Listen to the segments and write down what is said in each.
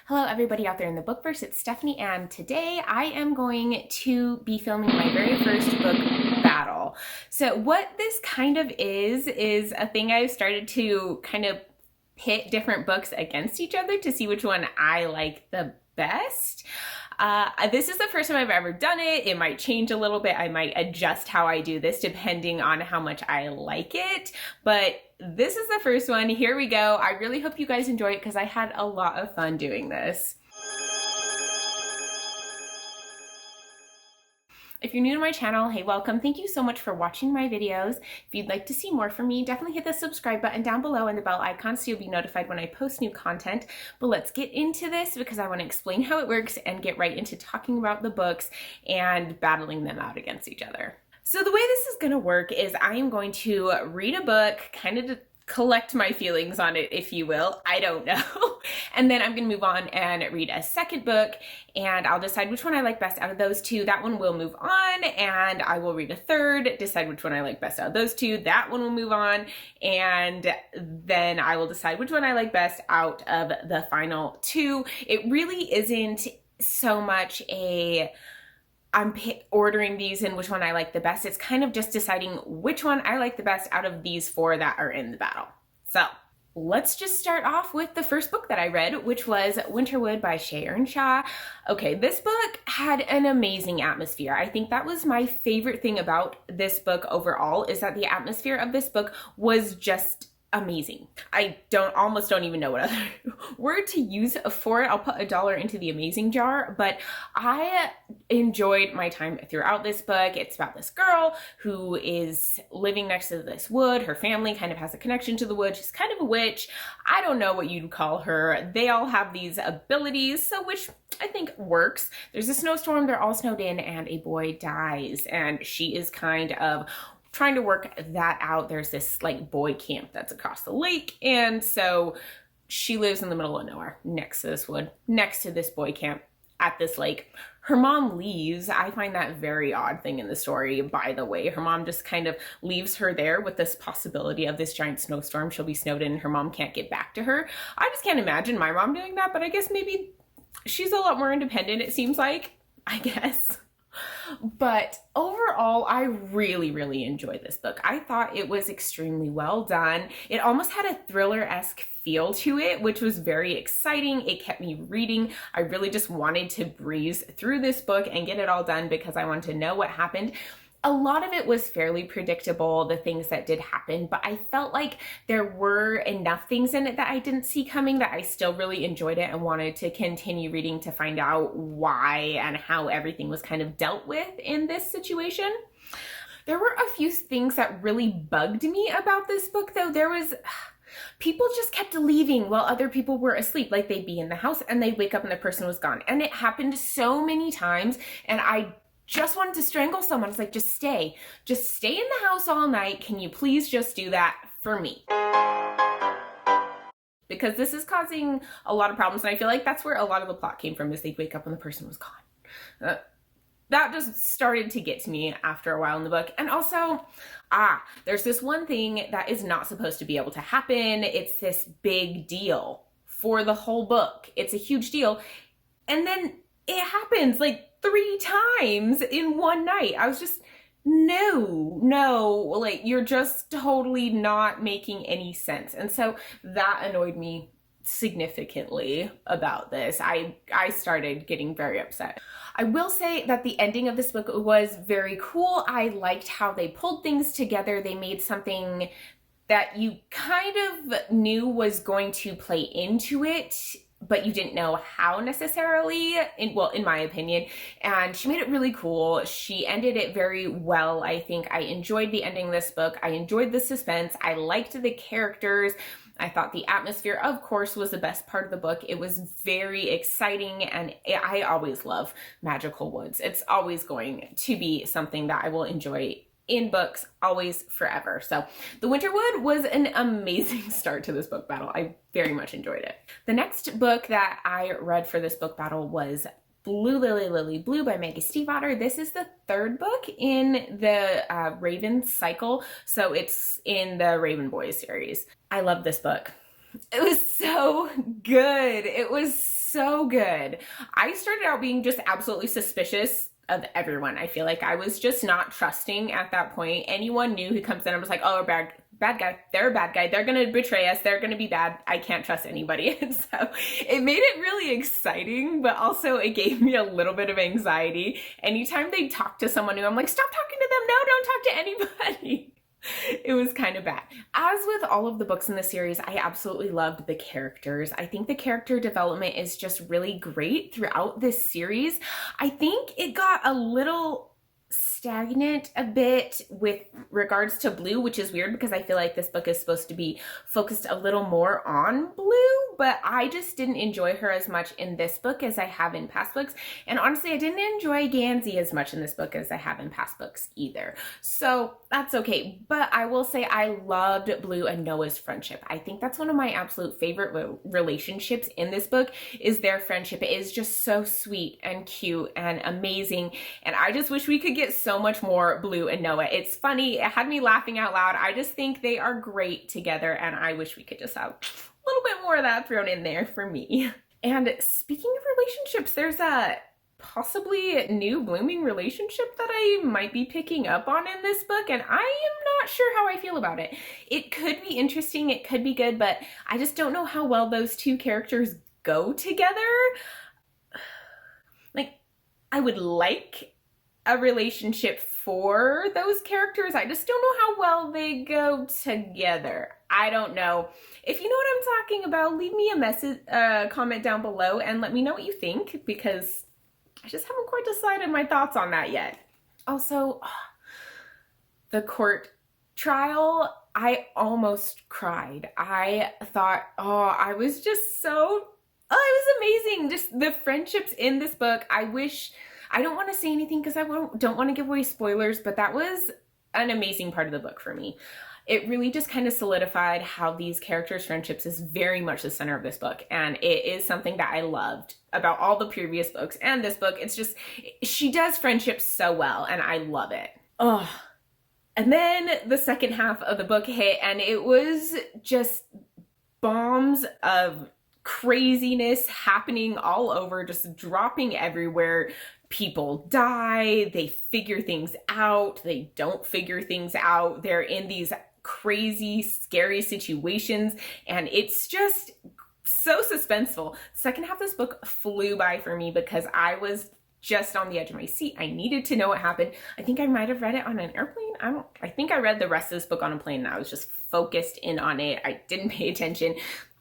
Hello everybody out there in the bookverse, it's Stephanie, and today I am going to be filming my very first book battle. So what this kind of is a thing I've started to kind of pit different books against each other to see which one I like the best. This is the first time I've ever done it. It might change a little bit. I might adjust how I do this depending on how much I like it, but this is the first one. Here we go. I really hope you guys enjoy it because I had a lot of fun doing this. If you're new to my channel, hey, welcome. Thank you so much for watching my videos. If you'd like to see more from me, definitely hit the subscribe button down below and the bell icon so you'll be notified when I post new content. But let's get into this because I want to explain how it works and get right into talking about the books and battling them out against each other. So the way this is going to work is I am going to read a book, kind of to collect my feelings on it, if you will. I don't know. And then I'm going to move on and read a second book, and I'll decide which one I like best out of those two. That one will move on, and I will read a third, decide which one I like best out of those two. That one will move on, and then I will decide which one I like best out of the final two. It really isn't so much I'm ordering these and which one I like the best. It's kind of just deciding which one I like the best out of these four that are in the battle. So let's just start off with the first book that I read, which was Winterwood by Shea Ernshaw. Okay, this book had an amazing atmosphere. I think that was my favorite thing about this book overall, is that the atmosphere of this book was just amazing. I almost don't even know what other word to use for it. I'll put $1 into the amazing jar, but I enjoyed my time throughout this book. It's about this girl who is living next to this wood. Her family kind of has a connection to the wood. She's kind of a witch. I don't know what you'd call her. They all have these abilities, so which I think works. There's a snowstorm, they're all snowed in, and a boy dies, and she is kind of trying to work that out. There's this like boy camp that's across the lake, and so she lives in the middle of nowhere next to this wood, next to this boy camp at this lake. Her mom leaves. I find that very odd thing in the story, by the way. Her mom just kind of leaves her there with this possibility of this giant snowstorm. She'll be snowed in and her mom can't get back to her. I just can't imagine my mom doing that, but I guess maybe she's a lot more independent, it seems like, I guess. But overall, I really enjoyed this book. I thought it was extremely well done. It almost had a thriller-esque feel to it, which was very exciting. It kept me reading. I really just wanted to breeze through this book and get it all done because I wanted to know what happened. A lot of it was fairly predictable, the things that did happen, but I felt like there were enough things in it that I didn't see coming that I still really enjoyed it and wanted to continue reading to find out why and how everything was kind of dealt with in this situation. There were a few things that really bugged me about this book, though. People just kept leaving while other people were asleep. Like, they'd be in the house and they'd wake up and the person was gone. And it happened so many times, and I just wanted to strangle someone. It's like, just stay in the house all night. Can you please just do that for me? Because this is causing a lot of problems, and I feel like that's where a lot of the plot came from, is they'd wake up and the person was gone. That just started to get to me after a while in the book. And also, there's this one thing that is not supposed to be able to happen. It's this big deal for the whole book. It's a huge deal. And then it happens like 3 times in one night. I was just, no, like, you're just totally not making any sense. And so that annoyed me significantly about this. I started getting very upset. I will say that the ending of this book was very cool. I liked how they pulled things together. They made something that you kind of knew was going to play into it, but you didn't know how necessarily, in my opinion, and she made it really cool. She ended it very well. I think I enjoyed the ending of this book. I enjoyed the suspense. I liked the characters. I thought the atmosphere, of course, was the best part of the book. It was very exciting, and I always love magical woods. It's always going to be something that I will enjoy in books, always, forever. So the Winterwood was an amazing start to this book battle. I very much enjoyed it. The next book that I read for this book battle was Blue Lily Lily Blue by Maggie Stiefvater. This is the third book in the Raven cycle, so it's in the Raven Boys series. I love this book. It was so good. It was so good. I started out being just absolutely suspicious of everyone. I feel like I was just not trusting at that point. Anyone new who comes in, I was like, oh, bad guy. They're a bad guy. They're going to betray us. They're going to be bad. I can't trust anybody. And so it made it really exciting, but also it gave me a little bit of anxiety. Anytime they talk to someone new, I'm like, stop talking to them. No, don't talk to anybody. It was kind of bad. As with all of the books in the series, I absolutely loved the characters. I think the character development is just really great throughout this series. I think it got a little stagnant a bit with regards to Blue, which is weird because I feel like this book is supposed to be focused a little more on Blue, but I just didn't enjoy her as much in this book as I have in past books. And honestly, I didn't enjoy Gansey as much in this book as I have in past books either. So that's okay. But I will say I loved Blue and Noah's friendship. I think that's one of my absolute favorite relationships in this book is their friendship. It is just so sweet and cute and amazing. And I just wish we could get so much more Blue and Noah. It's funny. It had me laughing out loud. I just think they are great together, and I wish we could just have a little bit more of that thrown in there for me. And speaking of relationships, there's a possibly new blooming relationship that I might be picking up on in this book, and I am not sure how I feel about it. It could be interesting, it could be good, but I just don't know how well those two characters go together. Like, I would like a relationship for those characters. I just don't know how well they go together. I don't know. If you know what I'm talking about, leave me a message, comment down below and let me know what you think, because I just haven't quite decided my thoughts on that yet. Also, the court trial, I almost cried. I thought, I was just it was amazing. Just the friendships in this book. I don't want to say anything because I don't want to give away spoilers, but that was an amazing part of the book for me. It really just kind of solidified how these characters' friendships is very much the center of this book. And it is something that I loved about all the previous books and this book. It's just, she does friendships so well, and I love it. Oh. And then the second half of the book hit, and it was just bombs of craziness happening all over, just dropping everywhere. People die, they figure things out, they don't figure things out, they're in these crazy, scary situations, and it's just so suspenseful. The second half of this book flew by for me because I was just on the edge of my seat. I needed to know what happened. I think I might have read it on an airplane. I think I read the rest of this book on a plane, and I was just focused in on it. I didn't pay attention.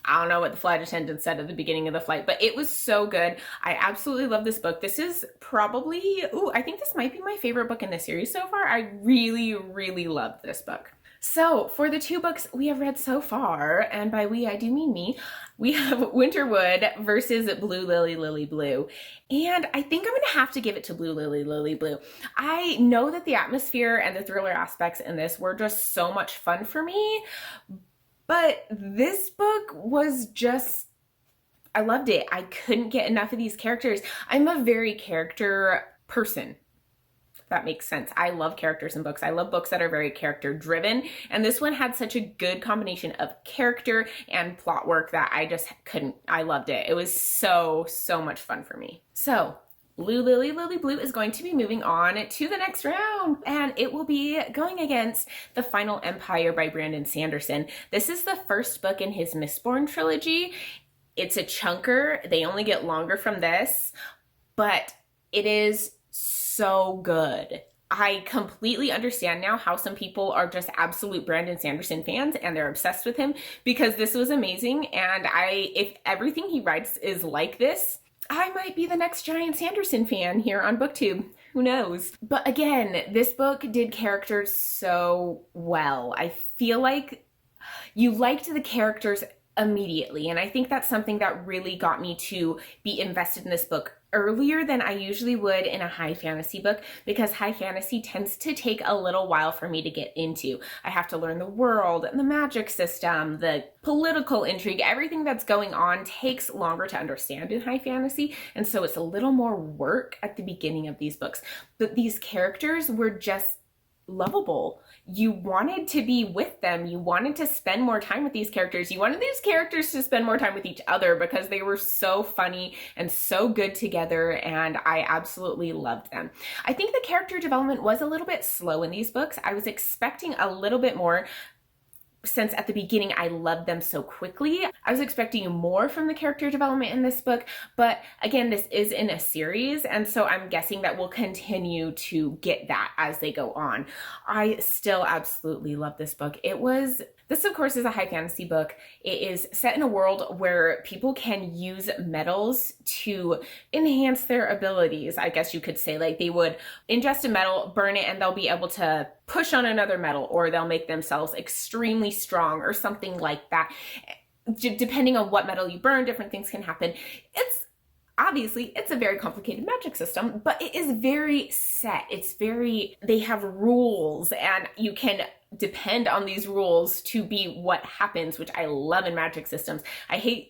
I don't know what the flight attendant said at the beginning of the flight, but it was so good. I absolutely love this book. This is probably, I think this might be my favorite book in the series so far. I really, really love this book. So for the two books we have read so far, and by we I do mean me, we have Winterwood versus Blue Lily Lily Blue. And I think I'm going to have to give it to Blue Lily Lily Blue. I know that the atmosphere and the thriller aspects in this were just so much fun for me, but this book was just, I loved it. I couldn't get enough of these characters. I'm a very character person, if that makes sense. I love characters in books. I love books that are very character driven. And this one had such a good combination of character and plot work that I loved it. It was so, so much fun for me. So Blue Lily Lily Blue is going to be moving on to the next round, and it will be going against The Final Empire by Brandon Sanderson. This is the first book in his Mistborn trilogy. It's a chunker. They only get longer from this, but it is so good. I completely understand now how some people are just absolute Brandon Sanderson fans and they're obsessed with him, because this was amazing. And if everything he writes is like this, I might be the next giant Sanderson fan here on BookTube. Who knows? But again, this book did characters so well. I feel like you liked the characters immediately, and I think that's something that really got me to be invested in this book earlier than I usually would in a high fantasy book, because high fantasy tends to take a little while for me to get into. I have to learn the world and the magic system, the political intrigue, everything that's going on takes longer to understand in high fantasy, and so it's a little more work at the beginning of these books. But these characters were just lovable. You wanted to be with them. You wanted to spend more time with these characters. You wanted these characters to spend more time with each other because they were so funny and so good together, and I absolutely loved them. I think the character development was a little bit slow in these books. I was expecting a little bit more, since at the beginning I loved them so quickly. I was expecting more from the character development in this book, but again, this is in a series, and so I'm guessing that we'll continue to get that as they go on. I still absolutely love this book. This of course is a high fantasy book. It is set in a world where people can use metals to enhance their abilities, I guess you could say. Like, they would ingest a metal, burn it, and they'll be able to push on another metal, or they'll make themselves extremely strong or something like that. Depending on what metal you burn, different things can happen. Obviously, it's a very complicated magic system, but it is very set. They have rules, and you can depend on these rules to be what happens, which I love in magic systems. I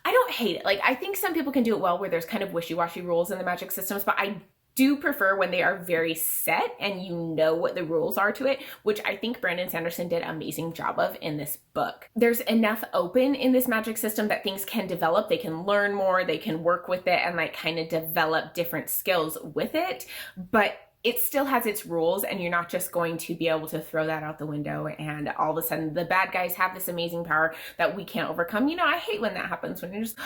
don't hate it. Like, I think some people can do it well where there's kind of wishy-washy rules in the magic systems, but I do prefer when they are very set and you know what the rules are to it, which I think Brandon Sanderson did an amazing job of in this book. There's enough open in this magic system that things can develop. They can learn more, they can work with it and like kind of develop different skills with it, but it still has its rules, and you're not just going to be able to throw that out the window and all of a sudden the bad guys have this amazing power that we can't overcome. You know, I hate when that happens, when you're just,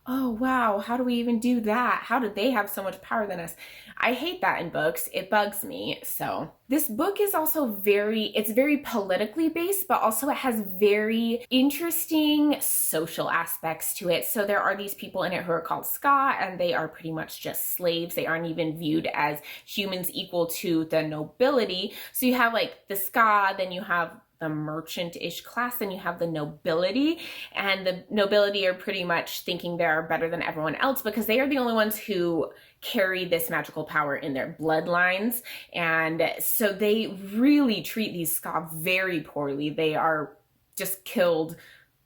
oh wow, how do we even do that? How did they have so much power than us? I hate that in books. It bugs me. So this book is also it's very politically based, but also it has very interesting social aspects to it. So there are these people in it who are called ska, and they are pretty much just slaves. They aren't even viewed as humans equal to the nobility. So you have like the ska, then you have the merchant-ish class, and you have the nobility, and the nobility are pretty much thinking they're better than everyone else because they are the only ones who carry this magical power in their bloodlines. And so they really treat these ska very poorly. They are just killed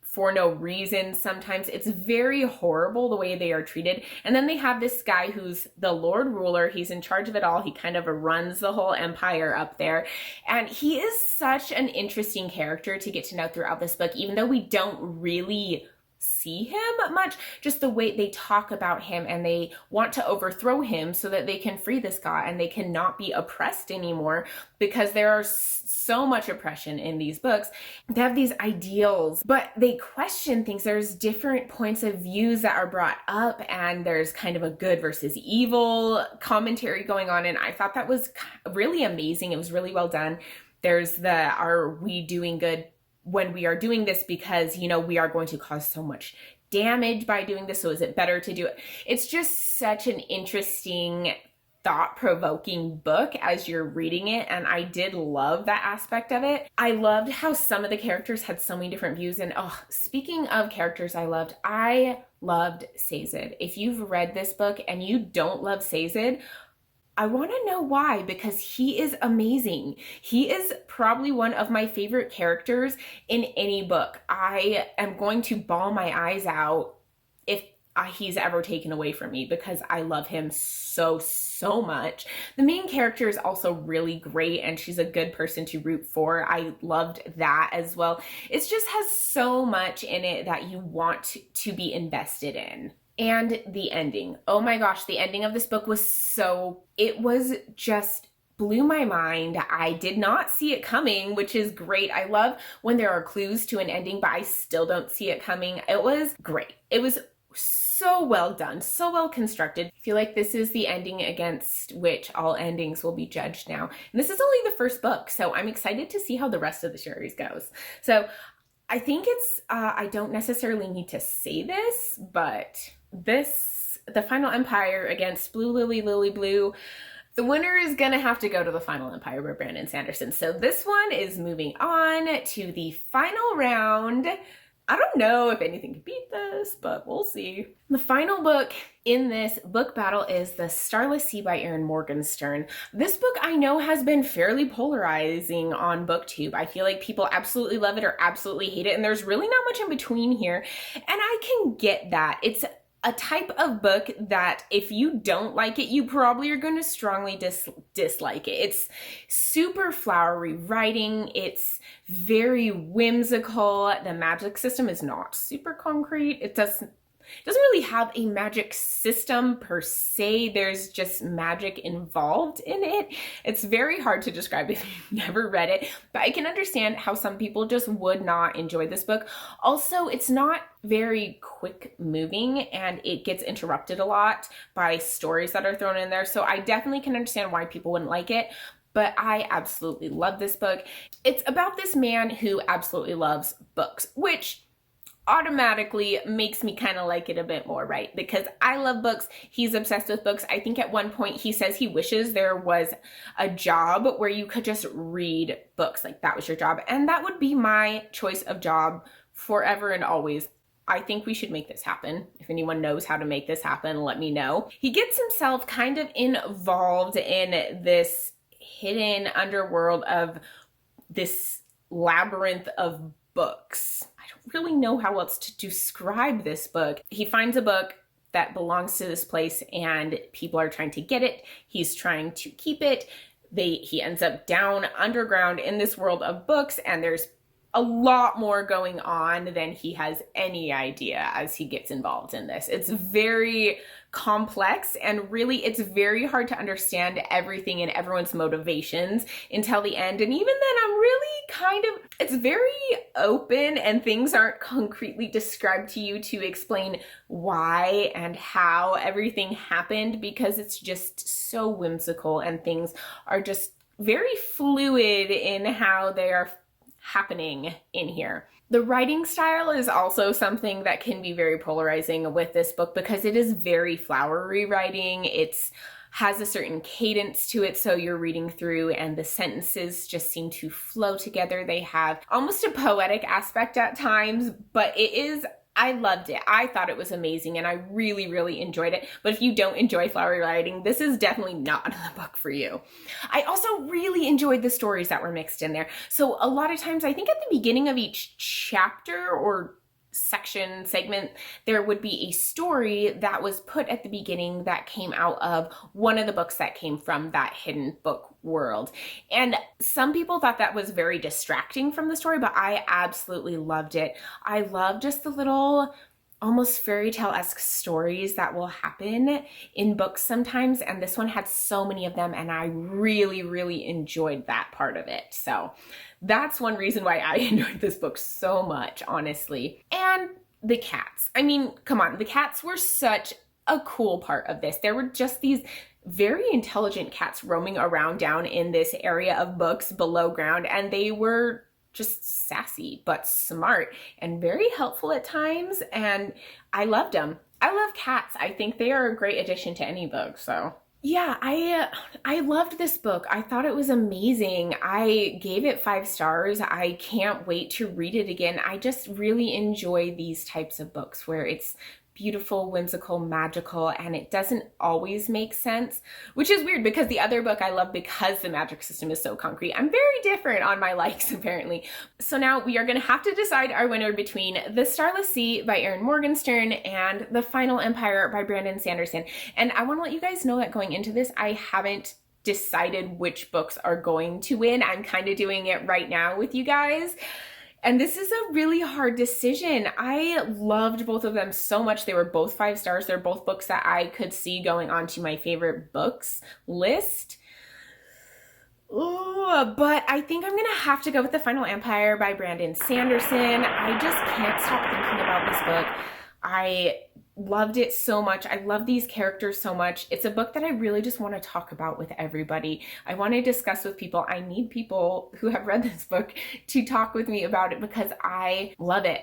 for no reason. Sometimes it's very horrible the way they are treated. And then they have this guy who's the Lord Ruler. He's in charge of it all. He kind of runs the whole empire up there. And he is such an interesting character to get to know throughout this book, even though we don't really see him much. Just the way they talk about him, and they want to overthrow him so that they can free this guy and they cannot be oppressed anymore, because there are so much oppression in these books. They have these ideals, but they question things. There's different points of views that are brought up, and there's kind of a good versus evil commentary going on, and I thought that was really amazing. It was really well done. There's are we doing good when we are doing this because, you know, we are going to cause so much damage by doing this, so is it better to do it? It's just such an interesting, thought-provoking book as you're reading it, and I did love that aspect of it. I loved how some of the characters had so many different views, and speaking of characters I loved Sazed. If you've read this book and you don't love Sazed, I want to know why, because he is amazing. He is probably one of my favorite characters in any book. I am going to bawl my eyes out if he's ever taken away from me, because I love him so much. The main character is also really great, and she's a good person to root for. I loved that as well. It just has so much in it that you want to be invested in. And the ending. Oh my gosh, the ending of this book just blew my mind. I did not see it coming, which is great. I love when there are clues to an ending, but I still don't see it coming. It was great. It was so well done, so well constructed. I feel like this is the ending against which all endings will be judged now. And this is only the first book, so I'm excited to see how the rest of the series goes. So I think I don't necessarily need to say this, but the Final Empire against Blue Lily, Lily Blue, the winner is gonna have to go to the Final Empire by Brandon Sanderson. So this one is moving on to the final round. I don't know if anything can beat this, but we'll see. The final book in this book battle is The Starless Sea by Erin Morgenstern. This book I know has been fairly polarizing on BookTube. I feel like people absolutely love it or absolutely hate it, and there's really not much in between here, and I can get that. It's a type of book that if you don't like it, you probably are going to strongly dislike it. It's super flowery writing. It's very whimsical. The magic system is not super concrete. It doesn't really have a magic system per se. There's just magic involved in it. It's very hard to describe if you've never read it, but I can understand how some people just would not enjoy this book. Also, it's not very quick moving and it gets interrupted a lot by stories that are thrown in there. So I definitely can understand why people wouldn't like it. But I absolutely love this book. It's about this man who absolutely loves books, which automatically makes me kind of like it a bit more, right? Because I love books. He's obsessed with books. I think at one point he says he wishes there was a job where you could just read books, like that was your job. And that would be my choice of job forever and always. I think we should make this happen. If anyone knows how to make this happen, let me know. He gets himself kind of involved in this hidden underworld of this labyrinth of books. I don't really know how else to describe this book. He finds a book that belongs to this place and people are trying to get it. He's trying to keep it. He ends up down underground in this world of books, and there's a lot more going on than he has any idea as he gets involved in this. It's very complex, and really it's very hard to understand everything and everyone's motivations until the end. And even then, I'm really it's very open and things aren't concretely described to you to explain why and how everything happened, because it's just so whimsical and things are just very fluid in how they are happening in here. The writing style is also something that can be very polarizing with this book because it is very flowery writing. It's has a certain cadence to it, so you're reading through and the sentences just seem to flow together. They have almost a poetic aspect at times, but I loved it. I thought it was amazing and I really, really enjoyed it. But if you don't enjoy flowery writing, this is definitely not the book for you. I also really enjoyed the stories that were mixed in there. So a lot of times, I think at the beginning of each chapter or segment, there would be a story that was put at the beginning that came out of one of the books that came from that hidden book world. And some people thought that was very distracting from the story, but I absolutely loved it. I love just the little almost fairy tale-esque stories that will happen in books sometimes, and this one had so many of them, and I really, really enjoyed that part of it. So that's one reason why I enjoyed this book so much, honestly. And the cats. I mean, come on, the cats were such a cool part of this. There were just these very intelligent cats roaming around down in this area of books below ground, and they were just sassy but smart and very helpful at times, and I loved them. I love cats. I think they are a great addition to any book. So yeah, I loved this book. I thought it was amazing. I gave it 5 stars. I can't wait to read it again. I just really enjoy these types of books where it's beautiful, whimsical, magical, and it doesn't always make sense, which is weird because the other book I love because the magic system is so concrete. I'm very different on my likes, apparently. So now we are going to have to decide our winner between The Starless Sea by Erin Morgenstern and The Final Empire by Brandon Sanderson. And I want to let you guys know that going into this, I haven't decided which books are going to win. I'm kind of doing it right now with you guys. And this is a really hard decision. I loved both of them so much. They were both 5 stars. They're both books that I could see going on to my favorite books list. Ooh, but I think I'm gonna have to go with The Final Empire by Brandon Sanderson. I just can't stop thinking about this book. I loved it so much. I love these characters so much. It's a book that I really just want to talk about with everybody. I want to discuss with people. I need people who have read this book to talk with me about it because I love it.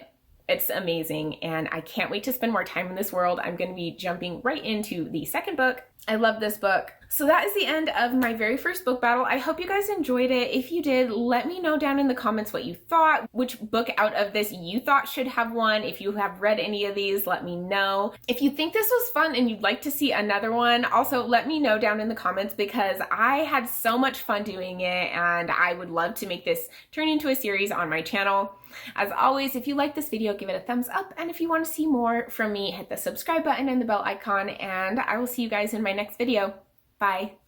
It's amazing, and I can't wait to spend more time in this world. I'm going to be jumping right into the second book I love this book. So that is the end of my very first book battle. I hope you guys enjoyed it. If you did, let me know down in the comments what you thought, which book out of this you thought should have won. If you have read any of these, let me know. If you think this was fun and you'd like to see another one, also let me know down in the comments, because I had so much fun doing it and I would love to make this turn into a series on my channel. As always, if you like this video, give it a thumbs up, and if you want to see more from me, hit the subscribe button and the bell icon, and I will see you guys in my next video. Bye.